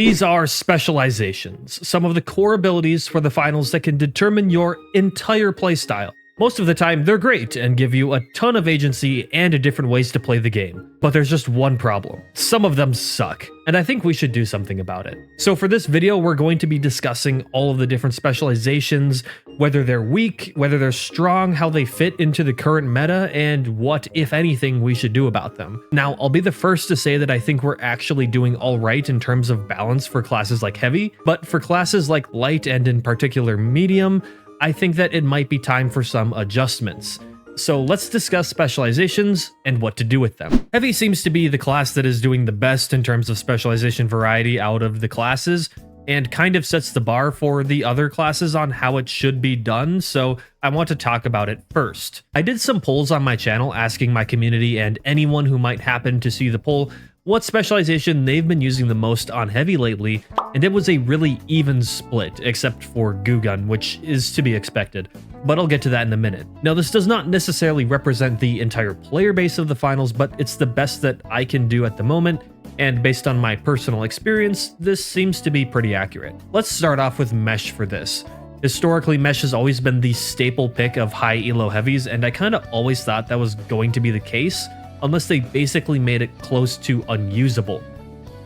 These are specializations, some of the core abilities for the finals that can determine your entire playstyle. Most of the time, they're great and give you a ton of agency and different ways to play the game. But there's just one problem. Some of them suck, and I think we should do something about it. So for this video, we're going to be discussing all of the different specializations, whether they're weak, whether they're strong, how they fit into the current meta, and what, if anything, we should do about them. Now, I'll be the first to say that I think we're actually doing alright in terms of balance for classes like Heavy, but for classes like Light and in particular Medium, I think that it might be time for some adjustments. So let's discuss specializations and what to do with them. Heavy seems to be the class that is doing the best in terms of specialization variety out of the classes, and kind of sets the bar for the other classes on how it should be done, so I want to talk about it first. I did some polls on my channel asking my community and anyone who might happen to see the poll what specialization they've been using the most on Heavy lately, and it was a really even split, except for Goo Gun, which is to be expected, but I'll get to that in a minute. Now, this does not necessarily represent the entire player base of the finals, but it's the best that I can do at the moment, and based on my personal experience, this seems to be pretty accurate. Let's start off with Mesh for this. Historically, Mesh has always been the staple pick of high elo heavies, and I kinda always thought that was going to be the case, unless they basically made it close to unusable.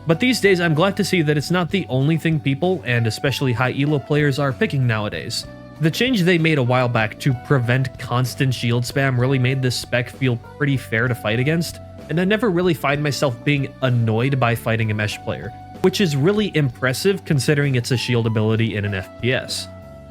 But these days, I'm glad to see that it's not the only thing people, and especially high elo players, are picking nowadays. The change they made a while back to prevent constant shield spam really made this spec feel pretty fair to fight against, and I never really find myself being annoyed by fighting a Mesh player, which is really impressive considering it's a shield ability in an FPS.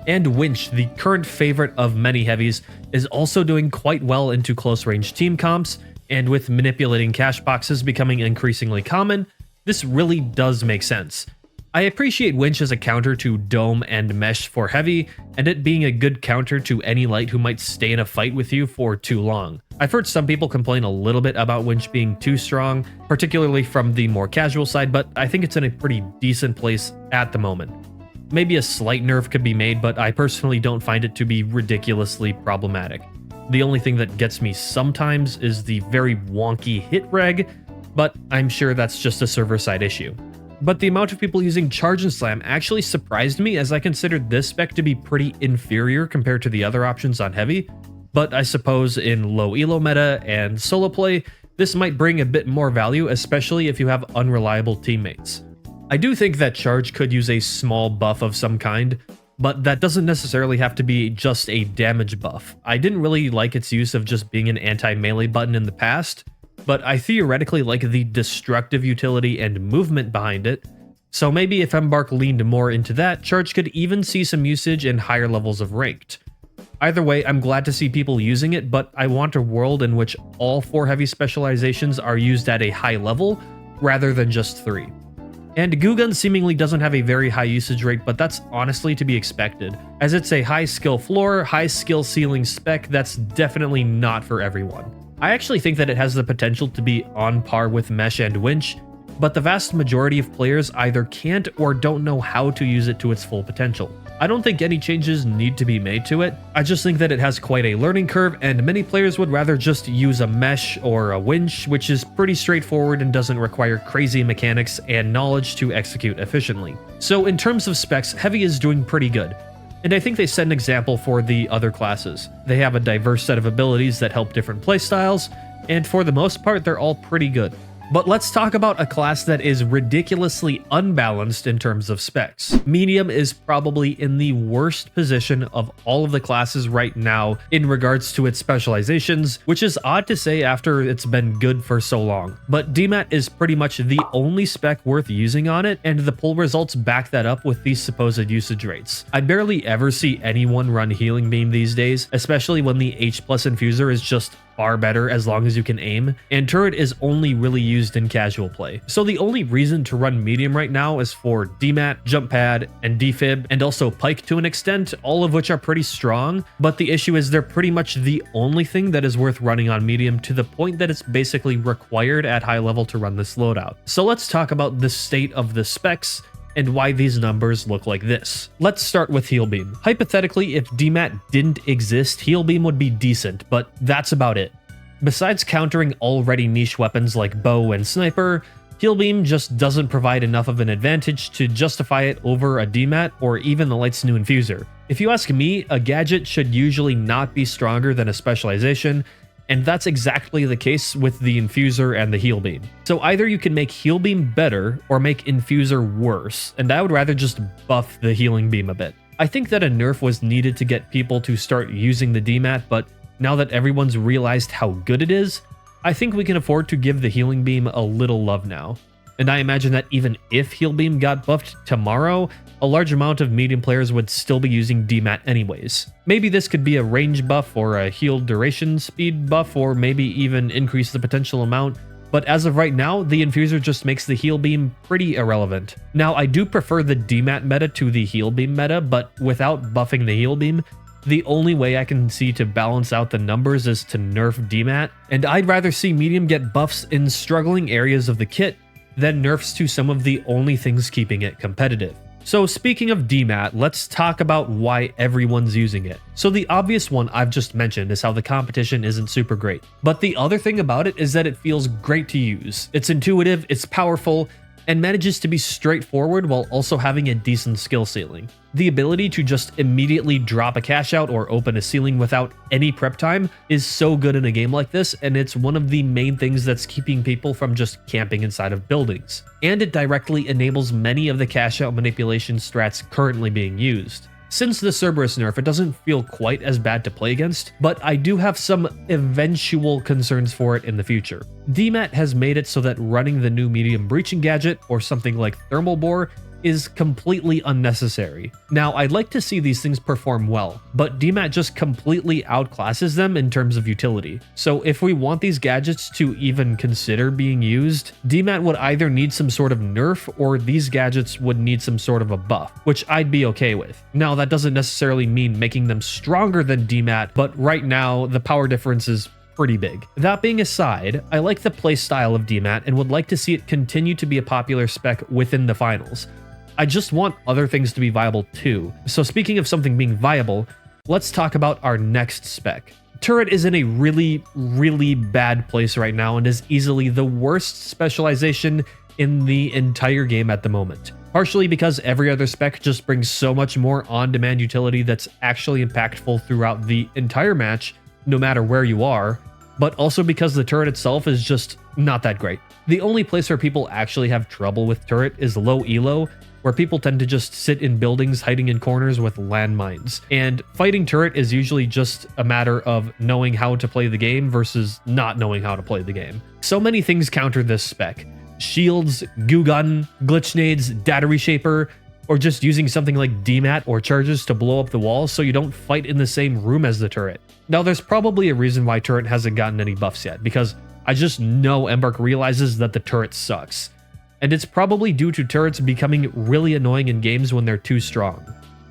And Winch, the current favorite of many heavies, is also doing quite well into close range team comps, and with manipulating cash boxes becoming increasingly common, this really does make sense. I appreciate Winch as a counter to Dome and Mesh for Heavy, and it being a good counter to any Light who might stay in a fight with you for too long. I've heard some people complain a little bit about Winch being too strong, particularly from the more casual side, but I think it's in a pretty decent place at the moment. Maybe a slight nerf could be made, but I personally don't find it to be ridiculously problematic. The only thing that gets me sometimes is the very wonky hit reg, but I'm sure that's just a server-side issue. But the amount of people using Charge and Slam actually surprised me, as I considered this spec to be pretty inferior compared to the other options on Heavy, but I suppose in low elo meta and solo play, this might bring a bit more value, especially if you have unreliable teammates. I do think that Charge could use a small buff of some kind, but that doesn't necessarily have to be just a damage buff. I didn't really like its use of just being an anti-melee button in the past, but I theoretically like the destructive utility and movement behind it, so maybe if Embark leaned more into that, Charge could even see some usage in higher levels of Ranked. Either way, I'm glad to see people using it, but I want a world in which all 4 heavy specializations are used at a high level, rather than just 3. And Goo Gun seemingly doesn't have a very high usage rate, but that's honestly to be expected, as it's a high skill floor, high skill ceiling spec that's definitely not for everyone. I actually think that it has the potential to be on par with Mesh and Winch, but the vast majority of players either can't or don't know how to use it to its full potential. I don't think any changes need to be made to it, I just think that it has quite a learning curve, and many players would rather just use a Mesh or a Winch, which is pretty straightforward and doesn't require crazy mechanics and knowledge to execute efficiently. So in terms of specs, Heavy is doing pretty good, and I think they set an example for the other classes. They have a diverse set of abilities that help different playstyles, and for the most part, they're all pretty good. But let's talk about a class that is ridiculously unbalanced in terms of specs. Medium is probably in the worst position of all of the classes right now in regards to its specializations, which is odd to say after it's been good for so long. But DMAT is pretty much the only spec worth using on it, and the poll results back that up with these supposed usage rates. I barely ever see anyone run Healing Beam these days, especially when the H+ infuser is just far better as long as you can aim, and turret is only really used in casual play. So the only reason to run medium right now is for DMAT, jump pad, and defib, and also pike to an extent, all of which are pretty strong, but the issue is they're pretty much the only thing that is worth running on medium, to the point that it's basically required at high level to run this loadout. So let's talk about the state of the specs and why these numbers look like this. Let's start with Heal Beam. Hypothetically, if DMAT didn't exist, Heal Beam would be decent, but that's about it. Besides countering already niche weapons like bow and sniper, Heal Beam just doesn't provide enough of an advantage to justify it over a DMAT or even the Light's new Infuser. If you ask me, a gadget should usually not be stronger than a specialization, and that's exactly the case with the Infuser and the Heal Beam. So either you can make Heal Beam better or make Infuser worse, and I would rather just buff the Healing Beam a bit. I think that a nerf was needed to get people to start using the DMAT, but now that everyone's realized how good it is, I think we can afford to give the Healing Beam a little love now. And I imagine that even if Heal Beam got buffed tomorrow, a large amount of medium players would still be using DMAT anyways. Maybe this could be a range buff or a heal duration speed buff, or maybe even increase the potential amount, but as of right now, the Infuser just makes the Heal Beam pretty irrelevant. Now, I do prefer the DMAT meta to the Heal Beam meta, but without buffing the Heal Beam, the only way I can see to balance out the numbers is to nerf DMAT, and I'd rather see medium get buffs in struggling areas of the kit than nerfs to some of the only things keeping it competitive. So speaking of DMAT, let's talk about why everyone's using it. So the obvious one I've just mentioned is how the competition isn't super great. But the other thing about it is that it feels great to use. It's intuitive, it's powerful, and manages to be straightforward while also having a decent skill ceiling. The ability to just immediately drop a cash out or open a ceiling without any prep time is so good in a game like this, and it's one of the main things that's keeping people from just camping inside of buildings. And it directly enables many of the cash out manipulation strats currently being used. Since the Cerberus nerf, it doesn't feel quite as bad to play against, but I do have some eventual concerns for it in the future. DMAT has made it so that running the new medium breaching gadget or something like thermal bore is completely unnecessary. Now, I'd like to see these things perform well, but DMAT just completely outclasses them in terms of utility. So if we want these gadgets to even consider being used, DMAT would either need some sort of nerf or these gadgets would need some sort of a buff, which I'd be okay with. Now, that doesn't necessarily mean making them stronger than DMAT, but right now, the power difference is pretty big. That being aside, I like the playstyle of DMAT and would like to see it continue to be a popular spec within the finals. I just want other things to be viable too. So speaking of something being viable, let's talk about our next spec. Turret is in a really bad place right now and is easily the worst specialization in the entire game at the moment. Partially because every other spec just brings so much more on-demand utility that's actually impactful throughout the entire match, no matter where you are, but also because the turret itself is just not that great. The only place where people actually have trouble with turret is low elo, where people tend to just sit in buildings hiding in corners with landmines. And fighting turret is usually just a matter of knowing how to play the game versus not knowing how to play the game. So many things counter this spec. Shields, goo gun, glitch nades, data reshaper, or just using something like DMAT or charges to blow up the walls so you don't fight in the same room as the turret. Now there's probably a reason why turret hasn't gotten any buffs yet, because I just know Embark realizes that the turret sucks. And it's probably due to turrets becoming really annoying in games when they're too strong.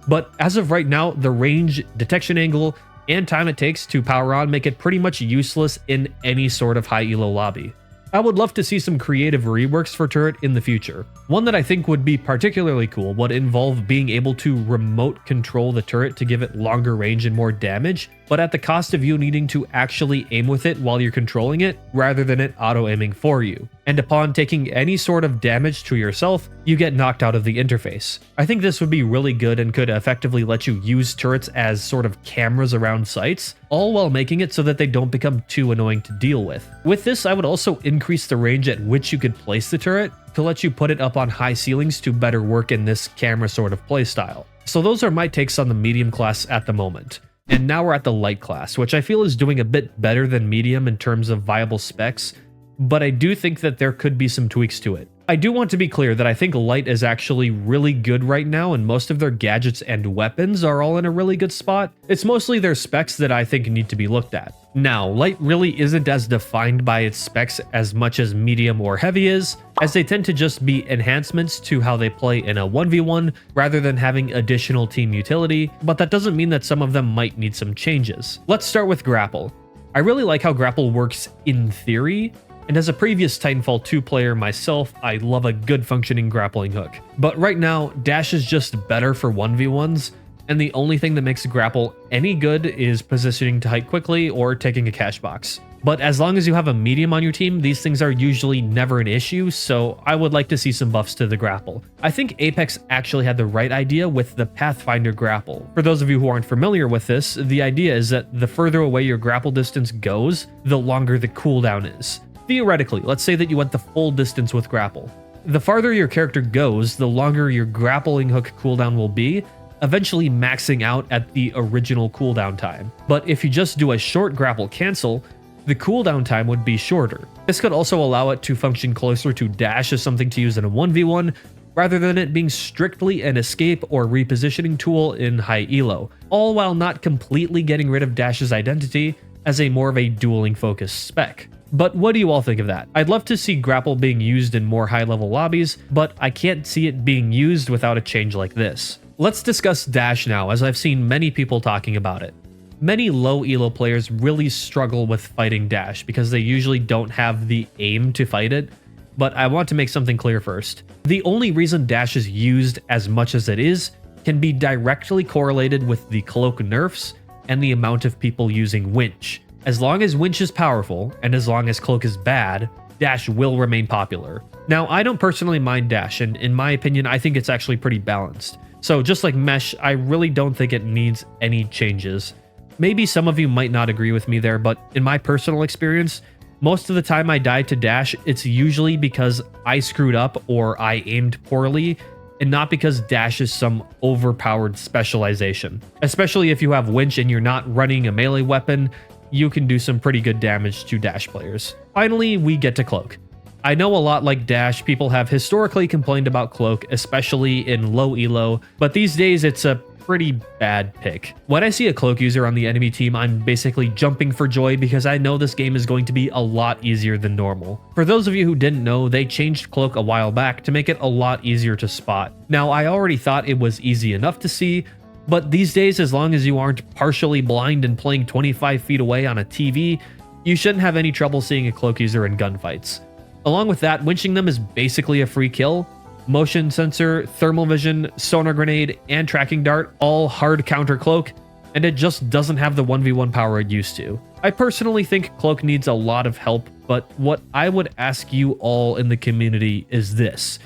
But as of right now, the range, detection angle, and time it takes to power on make it pretty much useless in any sort of high elo lobby. I would love to see some creative reworks for turret in the future. One that I think would be particularly cool would involve being able to remote control the turret to give it longer range and more damage, but at the cost of you needing to actually aim with it while you're controlling it, rather than it auto-aiming for you. And upon taking any sort of damage to yourself, you get knocked out of the interface. I think this would be really good and could effectively let you use turrets as sort of cameras around sites, all while making it so that they don't become too annoying to deal with. With this, I would also increase the range at which you could place the turret to let you put it up on high ceilings to better work in this camera sort of playstyle. So those are my takes on the medium class at the moment. And now we're at the light class, which I feel is doing a bit better than medium in terms of viable specs, but I do think that there could be some tweaks to it. I do want to be clear that I think light is actually really good right now, and most of their gadgets and weapons are all in a really good spot. It's mostly their specs that I think need to be looked at. Now, light really isn't as defined by its specs as much as medium or heavy is, as they tend to just be enhancements to how they play in a 1v1 rather than having additional team utility, but that doesn't mean that some of them might need some changes. Let's start with grapple. I really like how grapple works in theory, and as a previous Titanfall 2 player myself, I love a good functioning grappling hook. But right now, dash is just better for 1v1s, and the only thing that makes grapple any good is positioning to height quickly or taking a cash box. But as long as you have a medium on your team, these things are usually never an issue, so I would like to see some buffs to the grapple. I think Apex actually had the right idea with the Pathfinder grapple. For those of you who aren't familiar with this, the idea is that the further away your grapple distance goes, the longer the cooldown is. Theoretically, let's say that you went the full distance with grapple. The farther your character goes, the longer your grappling hook cooldown will be, eventually maxing out at the original cooldown time. But if you just do a short grapple cancel, the cooldown time would be shorter. This could also allow it to function closer to dash as something to use in a 1v1, rather than it being strictly an escape or repositioning tool in high elo, all while not completely getting rid of dash's identity as a more of a dueling focused spec. But what do you all think of that? I'd love to see grapple being used in more high level lobbies, but I can't see it being used without a change like this. Let's discuss dash now, as I've seen many people talking about it. Many low elo players really struggle with fighting dash because they usually don't have the aim to fight it, but I want to make something clear first. The only reason dash is used as much as it is can be directly correlated with the cloak nerfs and the amount of people using winch. As long as winch is powerful, and as long as cloak is bad, dash will remain popular. Now, I don't personally mind dash, and in my opinion, I think it's actually pretty balanced. So just like mesh, I really don't think it needs any changes. Maybe some of you might not agree with me there, but in my personal experience, most of the time I die to dash, it's usually because I screwed up or I aimed poorly, and not because dash is some overpowered specialization. Especially if you have winch and you're not running a melee weapon, you can do some pretty good damage to dash players. Finally, we get to cloak. I know a lot like dash, people have historically complained about cloak, especially in low elo, but these days it's a pretty bad pick. When I see a cloak user on the enemy team, I'm basically jumping for joy because I know this game is going to be a lot easier than normal. For those of you who didn't know, they changed cloak a while back to make it a lot easier to spot. Now, I already thought it was easy enough to see, but these days, as long as you aren't partially blind and playing 25 feet away on a TV, you shouldn't have any trouble seeing a cloak user in gunfights. Along with that, winching them is basically a free kill. Motion sensor, thermal vision, sonar grenade, and tracking dart all hard counter cloak, and it just doesn't have the 1v1 power it used to. I personally think cloak needs a lot of help, but what I would ask you all in the community is this.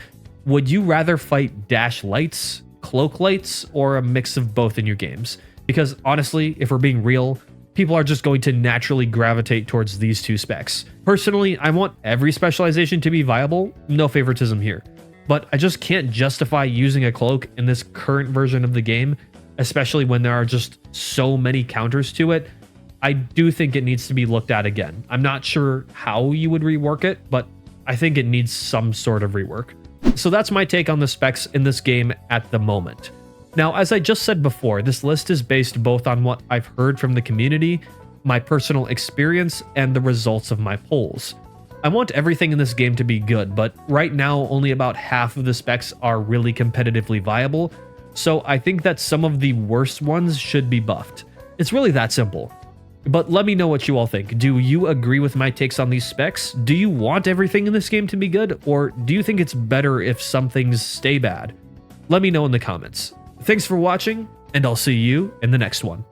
Would you rather fight dash lights, cloak lights, or a mix of both in your games? Because honestly, if we're being real, people are just going to naturally gravitate towards these two specs. Personally, I want every specialization to be viable, no favoritism here. But I just can't justify using a cloak in this current version of the game, especially when there are just so many counters to it. I do think it needs to be looked at again. I'm not sure how you would rework it, but I think it needs some sort of rework. So that's my take on the specs in this game at the moment. Now, as I just said before, this list is based both on what I've heard from the community, my personal experience, and the results of my polls. I want everything in this game to be good, but right now only about half of the specs are really competitively viable, so I think that some of the worst ones should be buffed. It's really that simple. But let me know what you all think. Do you agree with my takes on these specs? Do you want everything in this game to be good, or do you think it's better if some things stay bad? Let me know in the comments. Thanks for watching, and I'll see you in the next one.